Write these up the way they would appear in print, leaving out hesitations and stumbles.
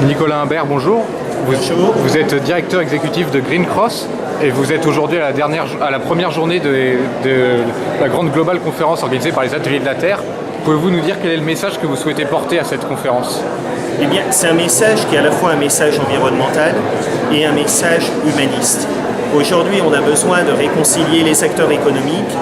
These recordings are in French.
Nicolas Imbert, bonjour. Vous êtes directeur exécutif de Green Cross et vous êtes aujourd'hui à la première journée de la grande globale conférence organisée par les Ateliers de la Terre. Pouvez-vous nous dire quel est le message que vous souhaitez porter à cette conférence? Eh bien, c'est un message qui est à la fois un message environnemental et un message humaniste. Aujourd'hui, on a besoin de réconcilier les acteurs économiques,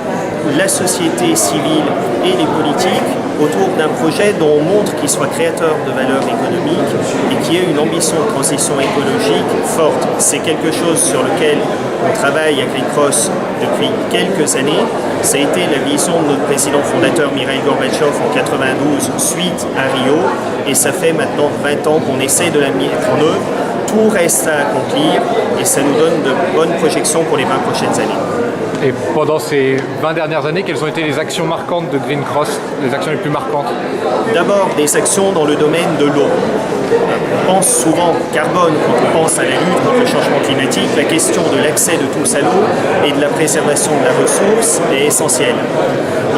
la société civile et les politiques autour d'un projet dont on montre qu'il soit créateur de valeur économique et qui ait une ambition de transition écologique forte. C'est quelque chose sur lequel on travaille à Green Cross depuis quelques années. Ça a été la vision de notre président fondateur Mikhaïl Gorbatchev en 92 suite à Rio, et ça fait maintenant 20 ans qu'on essaie de la mettre en œuvre. Tout reste à accomplir et ça nous donne de bonnes projections pour les 20 prochaines années. Et pendant ces 20 dernières années, quelles ont été les actions marquantes de Green Cross, les actions les plus marquantes? D'abord, des actions dans le domaine de l'eau. On pense souvent carbone quand on pense à la lutte contre le changement climatique. La question de l'accès de tous à l'eau et de la préservation de la ressource est essentielle.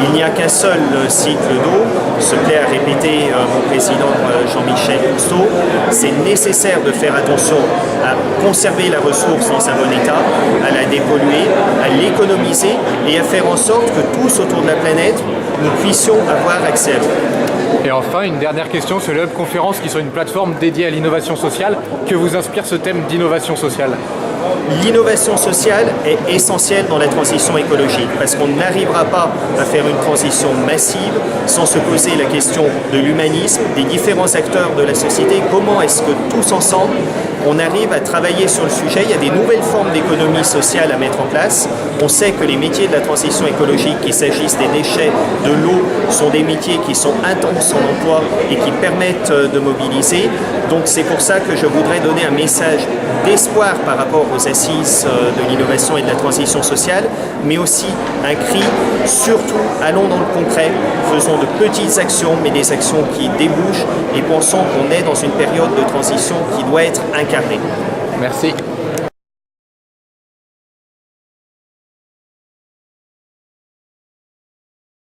Il n'y a qu'un seul cycle d'eau, se plaît à répéter mon président Jean-Michel Cousteau. C'est nécessaire de faire attention à conserver la ressource dans un bon état, à la dépolluer, à l'économiser et à faire en sorte que tous autour de la planète, nous puissions avoir accès à l'eau. Et enfin, une dernière question sur le Hub Conférence qui sont une plateforme dédiée à l'innovation sociale. Que vous inspire ce thème d'innovation sociale? L'innovation sociale est essentielle dans la transition écologique parce qu'on n'arrivera pas à faire une transition massive sans se poser la question de l'humanisme, des différents acteurs de la société. Comment est-ce que tous ensemble, on arrive à travailler sur le sujet? Il y a des nouvelles formes d'économie sociale à mettre en place. On sait que les métiers de la transition écologique, qu'il s'agisse des déchets, de l'eau, sont des métiers qui sont intenses en emploi et qui permettent de mobiliser. Donc c'est pour ça que je voudrais donner un message d'espoir par rapport aux assises de l'innovation et de la transition sociale, mais aussi un cri, surtout, allons dans le concret, faisons de petites actions, mais des actions qui débouchent et pensons qu'on est dans une période de transition qui doit être incarnée. Merci.